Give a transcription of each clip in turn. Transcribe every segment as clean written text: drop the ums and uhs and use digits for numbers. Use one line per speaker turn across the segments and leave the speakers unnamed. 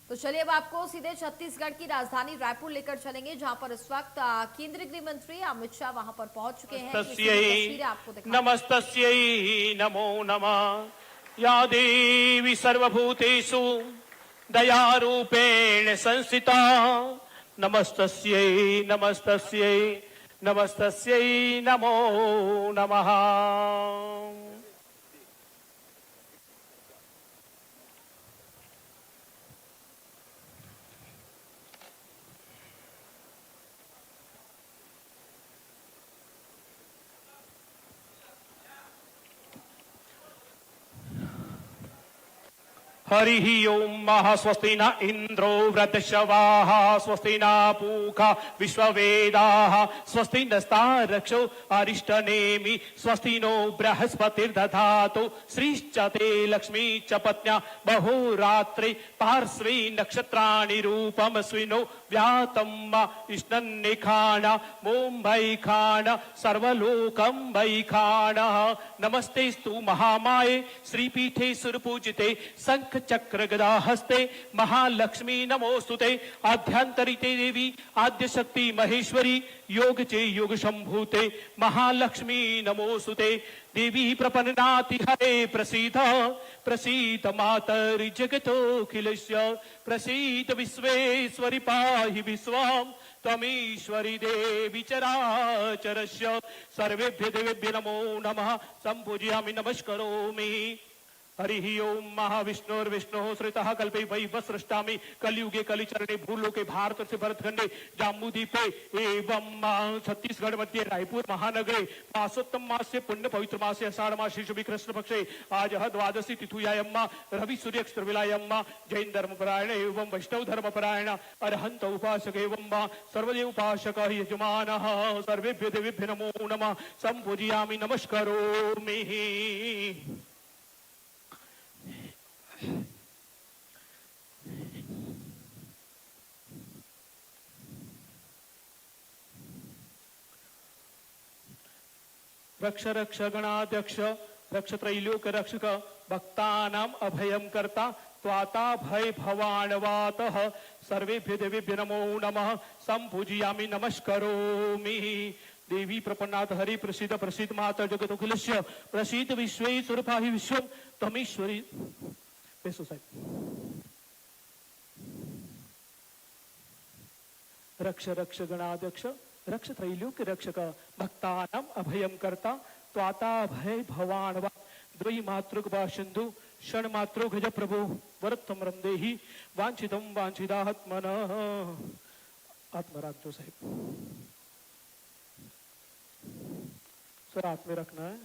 तो चलिए अब आपको सीधे छत्तीसगढ़ की राजधानी रायपुर लेकर चलेंगे, जहां पर इस वक्त केंद्रीय गृह मंत्री अमित शाह वहां पर पहुंच चुके हैं। ये सीधी तस्वीरें आपको दिखा
नमस्तस्यै नमो नमः। या देवी सर्वभूतेषु दयारूपेण संस्थिता। नमस्तस्यै नमस्तस्यै नमस्तस्यै नमो नमः। हरिः ओम महा स्वस्ति न इंद्रो वृद्धश्रवाः स्वस्ति न पूषा विश्ववेदाः स्वस्ति नस्तारक्षो अरिष्टनेमि स्वस्ति नो बृहस्पतिर्दधातु श्रीश्च ते लक्ष्मी च पत्न्या बहुरात्रि पार्श्वे नक्षत्राणि रूपमस्विनो व्यातं इष्णन्निखाण मुम्बैखाण सर्वलोकं वैखाण। नमस्तेस्तु महामाये श्रीपीठे सुरपूजिते शंख चक्र गदा हस्ते महालक्ष्मी नमोस्तुते। आद्यांतरिते देवी आद्य शक्ति महेश्वरी योग चे योग शंभूते महालक्ष्मी नमोस्तुते। देवी प्रपन्नाति हरे प्रसीद प्रसीद मातरि जगतोऽखिलस्य प्रसीद विश्वेश्वरि पाहि विश्वम् त्वमीश्वरी देवी चराचरस्य। सर्वेभ्यो देवेभ्यो नमो नमः। संपूजयामि नमस्करोमि। हरिः ओम महाविष्णुर्विष्णुः श्रितः कल्पे वै सृष्टामि कलियुगे कलिचरणे भूलोके भारत से भरतखंडे जाम्बूद्वीपे एवं छत्तीसगढ़ मध्ये रायपुर महानगरे मासोत्तम मास से पुण्य पवित्र मासे आषाढ़ मासे शुभि कृष्ण पक्षे आज द्वादशी तिथुयायम्मा रवि सूर्य विलायम्मा जैन धर्मपरायण एवं वैष्णव धर्मपरायण अरहंत उपासक एवं सर्वदेव उपासक यजमानः। सर्वेभ्यो देवेभ्यो नमो नमः। संपूजयामि नमस्करोमि। रक्ष रक्ष गणाध्यक्ष रक्ष त्रैलोक रक्षक भक्तानाम अभयं कर्ता त्वाता भय भवानवातः। सर्वेभ्यो देवेभ्यो नमो नमः। संपूजयामि नमस्करोमि। देवी प्रपन्नाथ हरि प्रसीद प्रसीद माता जगतोऽखिलस्य प्रसीद विश्वेश्वर पाहि विश्वं त्वमीश्वरी। रक्ष रक्ष गणाध्यक्ष रक्ष त्रैलोक्य रक्षक भक्तानाम अभयं कर्ता त्वाता भय भवानवा। द्वै मातृक सिंधु क्षण मात्रो गज प्रभु वरत्तम रंदेहि वांछितम वांछिदात्मनः। आत्मराज्यो साहिब सर हाथ में रखना है,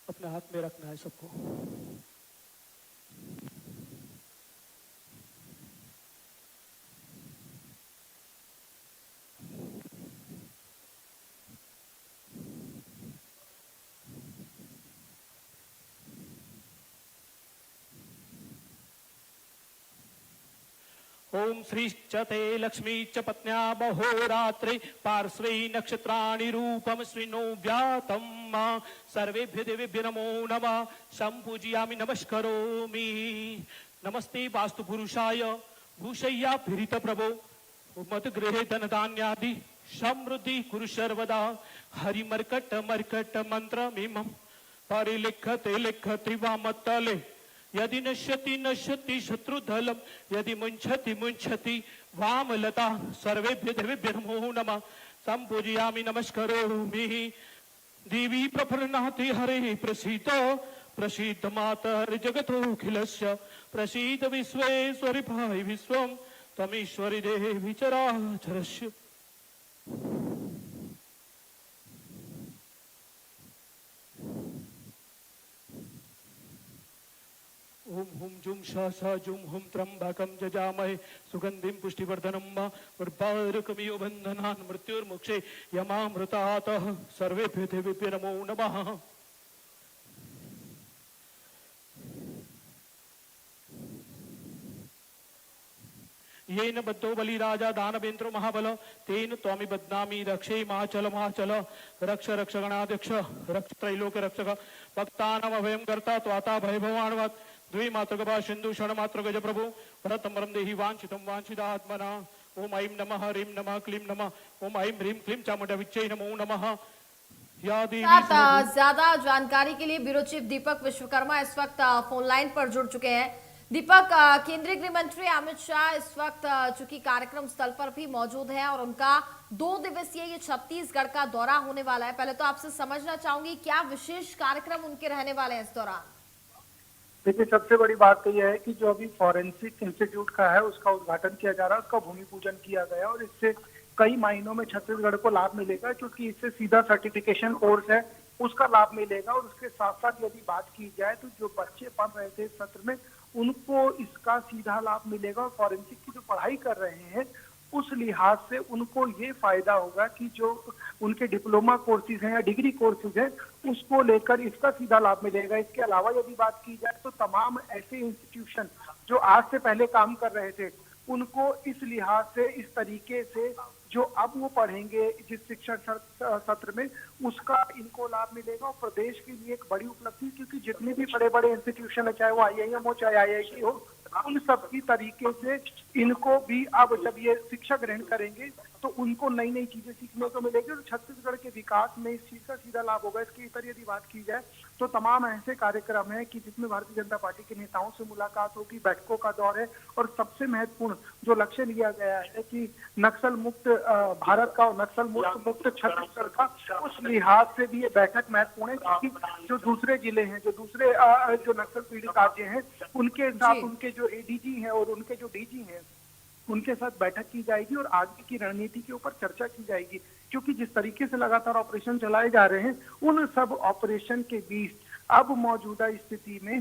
अपने हाथ में रखना है सबको। ओम श्रीश्च ते लक्ष्मी च पत्न्या बहोरात्रि पार्श्वे नक्षत्राणि रूपम श्रीनो व्यातं सर्वेभ्यो देवेभ्यो नमो नमः। संपूजयामि नमस्करोमि। नमस्ते वास्तु पुरुषाय भूषय्या पीड़ित प्रभो मत गृहे धन धान्यादि समृद्धि कुरु सर्वदा। हरि मर्कट मर्कट मंत्र मीमं परिलिखते लिखति वामतले यदि नश्यति नश्यति शत्रुधलम यदि मुंछति मुंछति वामलता। सर्वेभ्यो देवेभ्यो नमो नमः। संपूजयामि नमस्करोमि। देवी प्रपन्नाति हरे प्रसीद प्रसीद मातर जगतोऽखिलस्य प्रसीद विश्वेश्वरि पाहि विश्वं त्वमीश्वरी देवी चराचरस्य। ओम हुम जुम श जुम हुम त्र्यंबकं जजामहे सुगंधिं पुष्टिवर्धनम् उर्वारुकमिव बन्धनान् मृत्युर्मोक्षे यमामृतातः। सर्वेभ्यो देवेभ्यो नमो नमः। येन बद्धो बलिराजा दानवेन्द्रो महाबल तेन त्वामि बदनामी रक्षे महाचल महाचल रक्ष रक्ष गणाध्यक्ष रक्ष त्रैलोक रक्षक भक्तानाम अभयम करता त्वाता भय भवानवत द्विमातृगभा सिंधु षण्मात्र गज प्रभु भरतमरम देहि वांछितम वांछितात्मना ओम ऐं नमः ह्रीं नमः क्लीं नमः ओम ऐं ह्रीं क्लीं चामुंडा विच्चै नमो नमः या देवी
ज्यादा जानकारी के लिए ब्यूरो चीफ दीपक विश्वकर्मा इस वक्त फोन लाइन पर जुड़ चुके हैं। दीपक, केंद्रीय गृह मंत्री अमित शाह इस वक्त चूंकि कार्यक्रम स्थल पर भी मौजूद है और उनका 2 दिवसीय ये छत्तीसगढ़ का दौरा होने वाला है। पहले तो आपसे समझना चाहूंगी क्या विशेष कार्यक्रम उनके रहने वाले हैं इस दौरान?
देखिए, सबसे बड़ी बात तो यह है कि जो अभी फॉरेंसिक इंस्टीट्यूट का है उसका उद्घाटन किया जा रहा है, उसका भूमि पूजन किया गया और इससे कई मायनों में छत्तीसगढ़ को लाभ मिलेगा, क्योंकि इससे सीधा सर्टिफिकेशन कोर्स है उसका लाभ मिलेगा। और उसके साथ साथ यदि बात की जाए तो जो बच्चे पढ़ रहे थे इस सत्र में उनको इसका सीधा लाभ मिलेगा और फॉरेंसिक की जो पढ़ाई कर रहे हैं उस लिहाज से उनको ये फायदा होगा कि जो उनके डिप्लोमा कोर्सेज हैं या डिग्री कोर्सेज हैं उसको लेकर इसका सीधा लाभ मिलेगा। इसके अलावा यदि बात की जाए तो तमाम ऐसे इंस्टीट्यूशन जो आज से पहले काम कर रहे थे उनको इस लिहाज से, इस तरीके से जो अब वो पढ़ेंगे जिस शिक्षण सत्र में उसका इनको लाभ मिलेगा। और प्रदेश के लिए एक बड़ी उपलब्धि, क्योंकि जितने भी बड़े बड़े इंस्टीट्यूशन है, चाहे वो IIM हो चाहे IIT हो, उन सब की तरीके से इनको भी अब जब ये शिक्षा ग्रहण करेंगे तो उनको नई नई चीजें सीखने को मिलेगी और छत्तीसगढ़ के विकास में इस चीज का सीधा लाभ होगा। इसके इतर यदि बात की जाए तो तमाम ऐसे कार्यक्रम है कि जिसमें भारतीय जनता पार्टी के नेताओं से मुलाकात होगी, बैठकों का दौर है और सबसे महत्वपूर्ण जो लक्ष्य लिया गया है कि नक्सल मुक्त भारत का और नक्सल मुक्त छत्तीसगढ़ का, उस लिहाज से भी ये बैठक महत्वपूर्ण है, क्योंकि जो दूसरे जिले हैं, जो दूसरे जो नक्सल पीड़ित राज्य हैं उनके साथ उनके जो ADG हैं और उनके जो DG हैं उनके साथ बैठक की जाएगी और आगे की रणनीति के ऊपर चर्चा की जाएगी। क्योंकि जिस तरीके से लगातार ऑपरेशन चलाए जा रहे हैं उन सब ऑपरेशन के बीच अब मौजूदा स्थिति में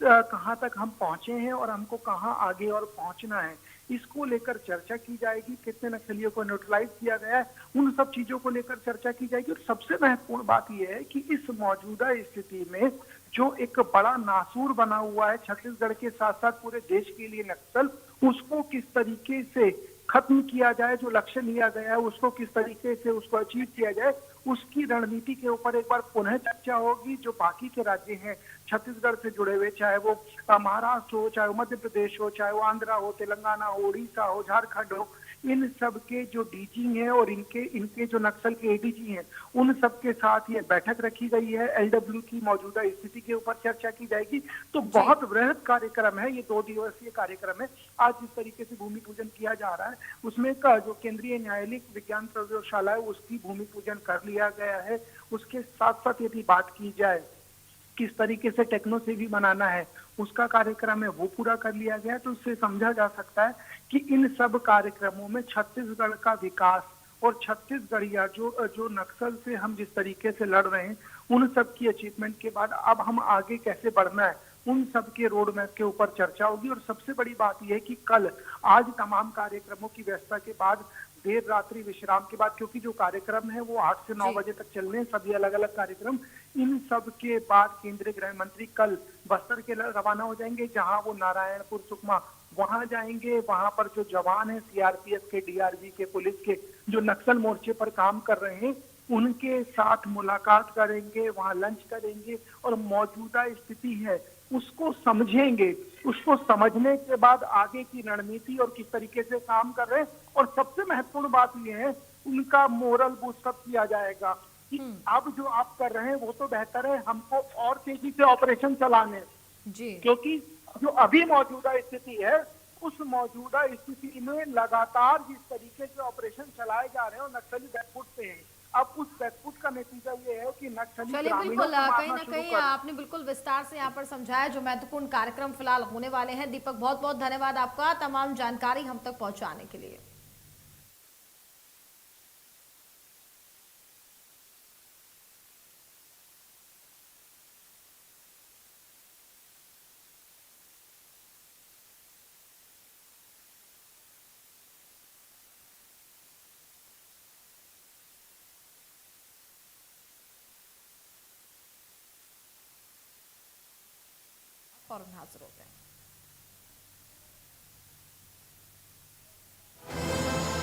कहां तक हम पहुंचे हैं और हमको कहां आगे और पहुंचना है, इसको लेकर चर्चा की जाएगी। कितने नक्सलियों को न्यूट्रलाइज किया गया है, उन सब चीजों को लेकर चर्चा की जाएगी। और सबसे महत्वपूर्ण बात यह है कि इस मौजूदा स्थिति में जो एक बड़ा नासूर बना हुआ है छत्तीसगढ़ के साथ साथ पूरे देश के लिए नक्सल, उसको किस तरीके से खत्म किया जाए, जो लक्ष्य लिया गया है उसको किस तरीके से उसको अचीव किया जाए, उसकी रणनीति के ऊपर एक बार पुनः चर्चा होगी। जो बाकी के राज्य हैं छत्तीसगढ़ से जुड़े हुए, चाहे वो महाराष्ट्र हो, चाहे वो मध्य प्रदेश हो, चाहे वो आंध्रा हो, तेलंगाना हो, उड़ीसा हो, झारखंड हो, इन सब के जो DG हैं और इनके जो नक्सल के ADG हैं उन सब के साथ ये बैठक रखी गई है। LW की मौजूदा स्थिति के ऊपर चर्चा की जाएगी। तो बहुत वृहद कार्यक्रम है, ये 2 दिवसीय कार्यक्रम है। आज जिस तरीके से भूमि पूजन किया जा रहा है उसमें का जो केंद्रीय न्यायालयिक विज्ञान प्रयोगशाला है उसकी भूमि पूजन कर लिया गया है। उसके साथ साथ यदि बात की जाए किस तरीके से टेक्नो से भी बनाना है उसका कार्यक्रम है वो पूरा कर लिया गया। तो उससे समझा जा सकता है कि इन सब कार्यक्रमों में छत्तीसगढ़ का विकास और छत्तीसगढ़िया जो नक्सल से हम जिस तरीके से लड़ रहे हैं उन सब की अचीवमेंट के बाद अब हम आगे कैसे बढ़ना है उन सब के रोड मैप के ऊपर चर्चा होगी। और सबसे बड़ी बात यह है कि कल आज तमाम कार्यक्रमों की व्यवस्था के बाद देर रात्रि विश्राम के बाद, क्योंकि जो कार्यक्रम है वो 8 से 9 बजे तक चलने हैं, सभी अलग अलग कार्यक्रम, इन सब के बाद केंद्रीय गृह मंत्री कल बस्तर के रवाना हो जाएंगे, जहां वो नारायणपुर सुकमा वहां जाएंगे। वहां पर जो जवान है CRPF के, DRG के, पुलिस के, जो नक्सल मोर्चे पर काम कर रहे हैं उनके साथ मुलाकात करेंगे, वहां लंच करेंगे और मौजूदा स्थिति है उसको समझेंगे। उसको समझने के बाद आगे की रणनीति और किस तरीके से काम कर रहे हैं, और सबसे महत्वपूर्ण बात यह है उनका मोरल बूस्टअप किया जाएगा कि अब जो आप कर रहे हैं वो तो बेहतर है, हमको और तेजी से ऑपरेशन चलाने जी। क्योंकि जो अभी मौजूदा स्थिति है उस मौजूदा स्थिति में लगातार जिस तरीके से ऑपरेशन चलाए जा रहे हैं और नक्सली बैकफुट पे हैं, अब उस बैकफुट का नतीजा ये है कि नक्सली
बिल्कुल कहीं ना कहीं आपने बिल्कुल विस्तार से यहाँ पर समझाया जो महत्वपूर्ण कार्यक्रम फिलहाल होने वाले हैं। दीपक, बहुत बहुत धन्यवाद आपका तमाम जानकारी हम तक पहुंचाने के लिए। फौरन हाजिर होते हैं।